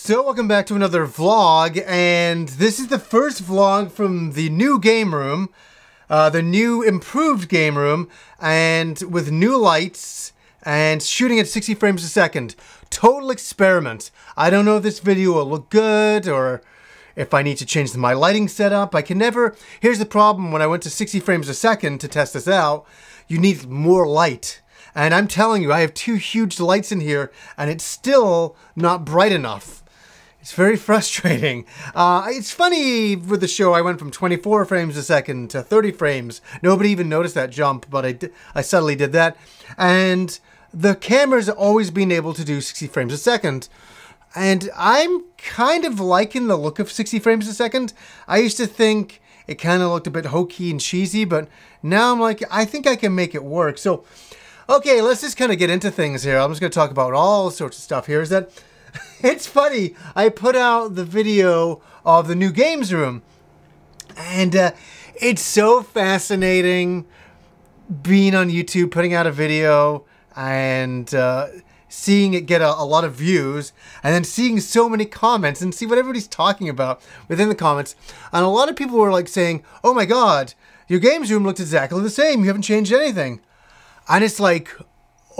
So welcome back to another vlog, and this is the first vlog from the new game room, the new improved game room, and with new lights and shooting at 60 frames a second. Total experiment. I don't know if this video will look good or if I need to change my lighting setup. I can never. Here's the problem: when I went to 60 frames a second to test this out, you need more light. And I'm telling you, I have two huge lights in here, and it's still not bright enough. It's very frustrating. It's funny with the show, I went from 24 frames a second to 30 frames. Nobody even noticed that jump, but I subtly did that. And the camera's always been able to do 60 frames a second. And I'm kind of liking the look of 60 frames a second. I used to think it kind of looked a bit hokey and cheesy, but now I'm like, I think I can make it work. So, okay, let's just kind of get into things here. I'm just going to talk about all sorts of stuff here. Is that it's funny. I put out the video of the new games room, and it's so fascinating being on YouTube, putting out a video, and seeing it get a lot of views, and then seeing so many comments and see what everybody's talking about within the comments. And a lot of people were like saying, "Oh my God, your games room looked exactly the same. You haven't changed anything." And it's like,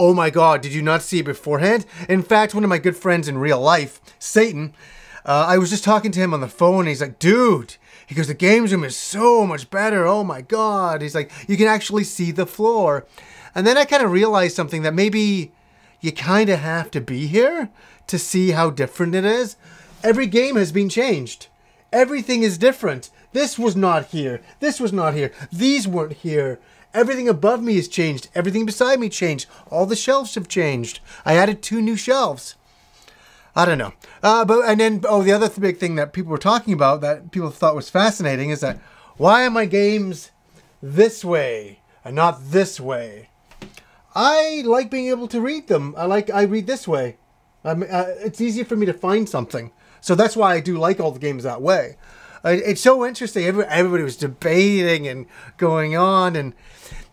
oh my God, did you not see it beforehand? In fact, one of my good friends in real life, Satan, I was just talking to him on the phone, and he's like, dude, he goes, the games room is so much better. Oh my God. He's like, you can actually see the floor. And then I kind of realized something, that maybe you kind of have to be here to see how different it is. Every game has been changed. Everything is different. This was not here. This was not here. These weren't here. Everything above me has changed. Everything beside me changed. All the shelves have changed. I added 2 new shelves. I don't know. The other big thing that people were talking about that people thought was fascinating is that, why are my games this way and not this way? I like being able to read them. I read this way. It's easier for me to find something. So that's why I do like all the games that way. It's so interesting. Everybody was debating and going on, and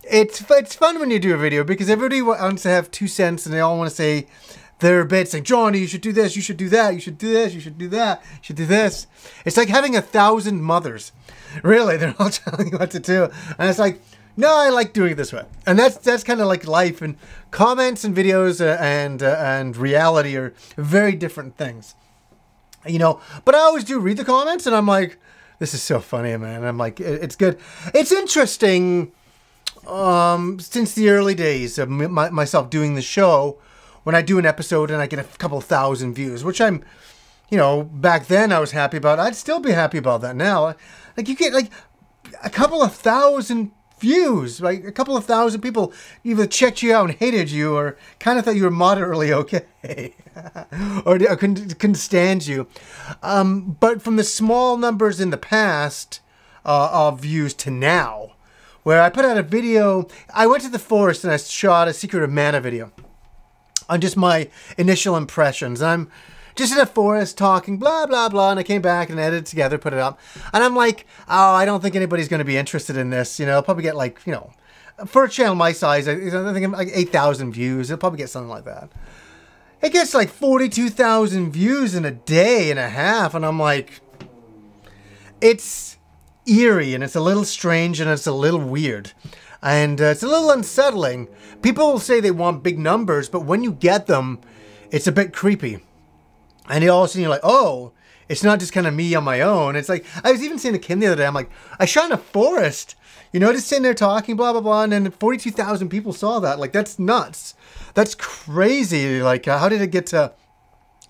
it's fun when you do a video because everybody wants to have 2 cents, and they all want to say their bits. Like, Johnny, you should do this, you should do that, you should do this, you should do that, you should do this. It's like having 1,000 mothers. Really, they're all telling you what to do, and it's like, no, I like doing it this way. And that's kind of like life. And comments and videos and reality are very different things. You know, but I always do read the comments, and I'm like, this is so funny, man. I'm like, it's good. It's interesting. Since the early days of myself doing the show, when I do an episode and I get a couple thousand views, which I'm, you know, back then I was happy about. I'd still be happy about that now. Like, you get like a couple of thousand views, like a couple of thousand people either checked you out and hated you, or kind of thought you were moderately okay, or couldn't stand you. But from the small numbers in the past of views to now, where I put out a video, I went to the forest and I shot a Secret of Mana video on just my initial impressions. I'm just in a forest talking, blah, blah, blah. And I came back and edited it together, put it up. And I'm like, oh, I don't think anybody's going to be interested in this. You know, I'll probably get like, you know, for a channel my size, I think like 8,000 views. It'll probably get something like that. It gets like 42,000 views in a day and a half. And I'm like, it's eerie, and it's a little strange, and it's a little weird. And it's a little unsettling. People will say they want big numbers, but when you get them, it's a bit creepy. And all of a sudden you're like, oh, it's not just kind of me on my own. It's like, I was even saying to Kim the other day, I'm like, I shot in a forest, you know, just sitting there talking, blah, blah, blah. And then 42,000 people saw that. Like, that's nuts. That's crazy. Like, how did it get to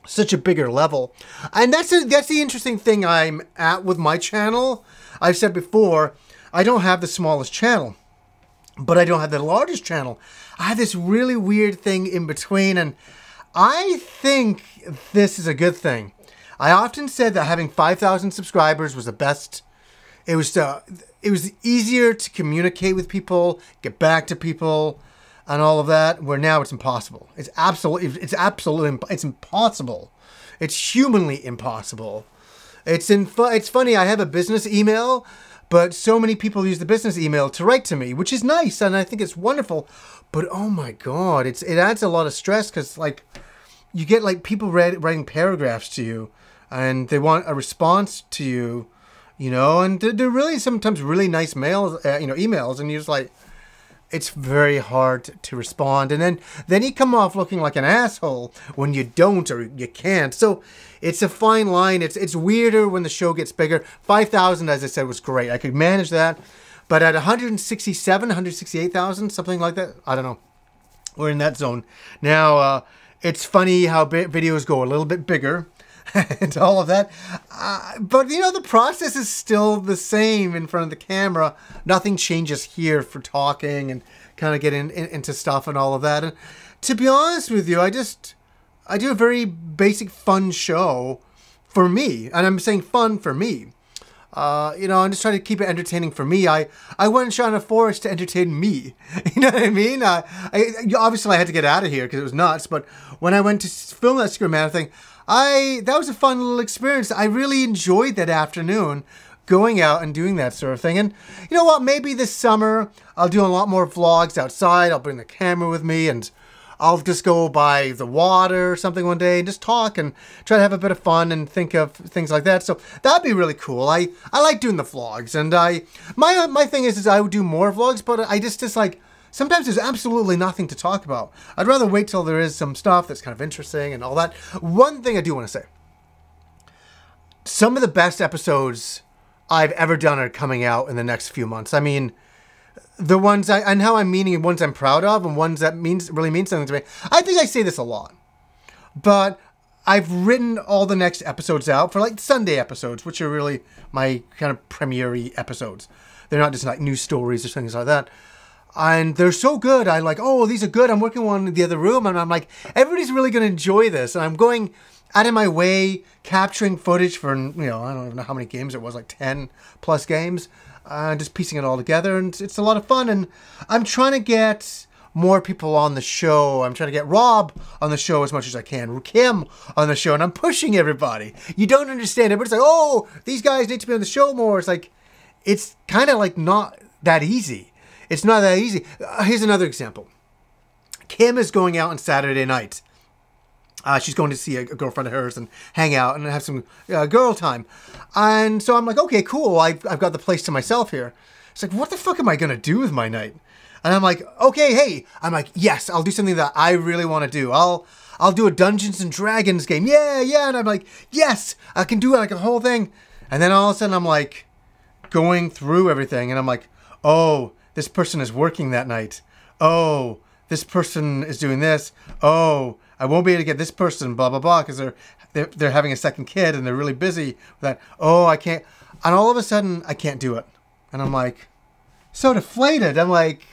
such a bigger level? And that's the interesting thing I'm at with my channel. I've said before, I don't have the smallest channel, but I don't have the largest channel. I have this really weird thing in between, and I think this is a good thing. I often said that having 5,000 subscribers was the best. It was easier to communicate with people, get back to people, and all of that. Where now it's impossible. It's impossible. It's humanly impossible. It's funny. I have a business email, but so many people use the business email to write to me, which is nice, and I think it's wonderful. But oh my God, it adds a lot of stress because, like, you get like people writing paragraphs to you, and they want a response to you, you know, and they're really sometimes really nice mails, emails, and you're just like, it's very hard to respond. And then you come off looking like an asshole when you don't or you can't. So it's a fine line. It's weirder when the show gets bigger. 5,000, as I said, was great. I could manage that. But at 167, 168,000, something like that, I don't know. We're in that zone. Now, it's funny how videos go a little bit bigger and all of that. But, you know, the process is still the same in front of the camera. Nothing changes here for talking and kind of getting into stuff and all of that. And to be honest with you, I do a very basic, fun show for me. And I'm saying fun for me. You know, I'm just trying to keep it entertaining for me. I went and shot in a forest to entertain me. You know what I mean? Obviously, I had to get out of here because it was nuts. But when I went to film that Secret Manor thing, that was a fun little experience. I really enjoyed that afternoon going out and doing that sort of thing. And you know what? Maybe this summer I'll do a lot more vlogs outside. I'll bring the camera with me and I'll just go by the water or something one day and just talk and try to have a bit of fun and think of things like that. So that'd be really cool. I like doing the vlogs, and my thing is I would do more vlogs, but I just like, sometimes there's absolutely nothing to talk about. I'd rather wait till there is some stuff that's kind of interesting and all that. One thing I do want to say, some of the best episodes I've ever done are coming out in the next few months. I mean, the ones and how I'm meaning ones I'm proud of and ones that really mean something to me. I think I say this a lot, but I've written all the next episodes out for like Sunday episodes, which are really my kind of premiere-y episodes. They're not just like news stories or things like that. And they're so good. I'm like, oh, these are good. I'm working on the other room. And I'm like, everybody's really going to enjoy this. And I'm going out of my way, capturing footage for, you know, I don't even know how many games it was, like 10 plus games. Just piecing it all together, and it's a lot of fun. And I'm trying to get more people on the show. I'm trying to get Rob on the show as much as I can, Kim on the show, and I'm pushing everybody. You don't understand it, but it's like, oh, these guys need to be on the show more. It's like, it's kind of like not that easy. It's not that easy. Here's another example. Kim is going out on Saturday night. She's going to see a girlfriend of hers and hang out and have some girl time. And so I'm like, okay, cool. I've got the place to myself here. It's like, what the fuck am I going to do with my night? And I'm like, okay, hey. I'm like, yes, I'll do something that I really want to do. I'll do a Dungeons and Dragons game. Yeah. And I'm like, yes, I can do like a whole thing. And then all of a sudden I'm like going through everything. And I'm like, oh, this person is working that night. Oh, this person is doing this. Oh, I won't be able to get this person, blah, blah, blah, because they're having a second kid and they're really busy with that. Oh, I can't. And all of a sudden, I can't do it. And I'm like, so deflated. I'm like,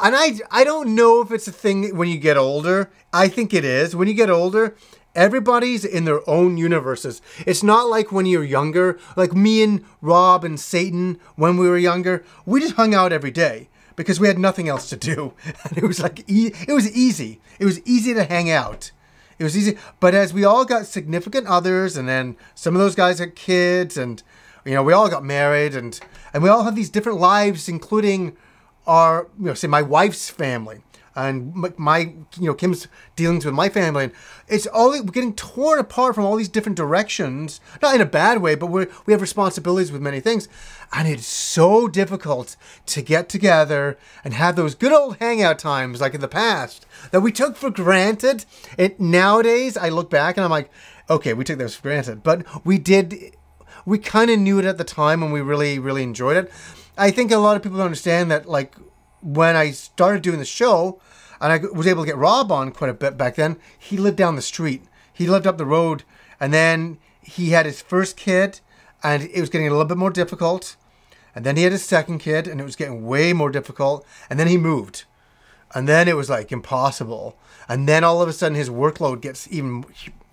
and I don't know if it's a thing when you get older. I think it is. When you get older, everybody's in their own universes. It's not like when you're younger, like me and Rob and Satan, when we were younger, we just hung out every day. Because we had nothing else to do. And it was like, it was easy. It was easy to hang out. It was easy. But as we all got significant others, and then some of those guys had kids, and, you know, we all got married, and we all have these different lives, including our, you know, say my wife's family. And my, you know, Kim's dealings with my family. And it's all getting torn apart from all these different directions. Not in a bad way, but we have responsibilities with many things. And it's so difficult to get together and have those good old hangout times like in the past that we took for granted. Nowadays, I look back and I'm like, okay, we took those for granted. But we kind of knew it at the time and we really, really enjoyed it. I think a lot of people don't understand that, like, when I started doing the show, and I was able to get Rob on quite a bit back then, he lived down the street. He lived up the road, and then he had his first kid, and it was getting a little bit more difficult. And then he had his second kid, and it was getting way more difficult. And then he moved. And then it was like impossible. And then all of a sudden his workload gets even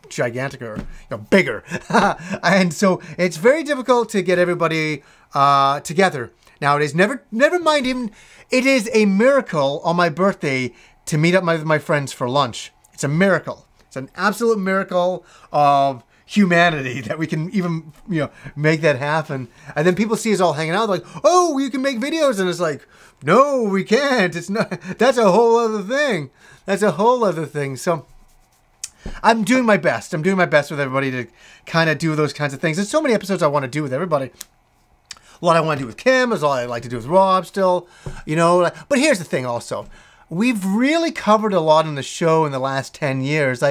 gigantic, or, you know, bigger. And so it's very difficult to get everybody together nowadays. Never mind even, it is a miracle on my birthday to meet up with my friends for lunch. It's a miracle. It's an absolute miracle of humanity that we can even, make that happen. And then people see us all hanging out like, oh, you can make videos. And it's like, no, we can't. It's not. That's a whole other thing. That's a whole other thing. So I'm doing my best. I'm doing my best with everybody to kind of do those kinds of things. There's so many episodes I want to do with everybody. A lot I want to do with Kim. There's a lot I like to do with Rob still, But here's the thing also. We've really covered a lot in the show in the last 10 years.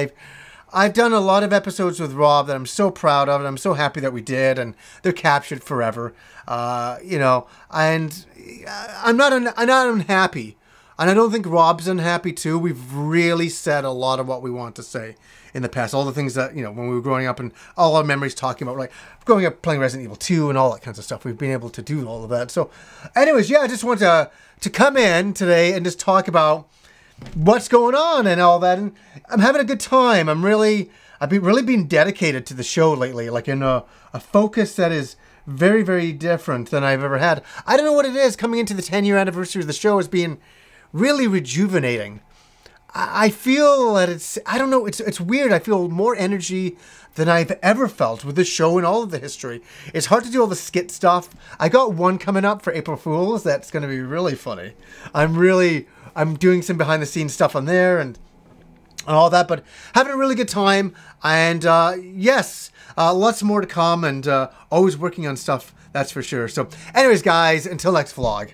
I've done a lot of episodes with Rob that I'm so proud of, and I'm so happy that we did, and they're captured forever, and I'm not unhappy. And I don't think Rob's unhappy too. We've really said a lot of what we want to say in the past. All the things that, when we were growing up and all our memories talking about, like growing up playing Resident Evil 2 and all that kinds of stuff. We've been able to do all of that. So anyways, yeah, I just want to come in today and just talk about what's going on and all that. And I'm having a good time. I've really been dedicated to the show lately, like in a focus that is very, very different than I've ever had. I don't know what it is. Coming into the 10-year anniversary of the show has been really rejuvenating. I feel that it's weird. I feel more energy than I've ever felt with the show in all of the history. It's hard to do all the skit stuff. I got one coming up for April Fools that's going to be really funny. I'm doing some behind the scenes stuff on there and all that, but having a really good time. And yes, lots more to come, and always working on stuff, that's for sure. So anyways, guys, until next vlog.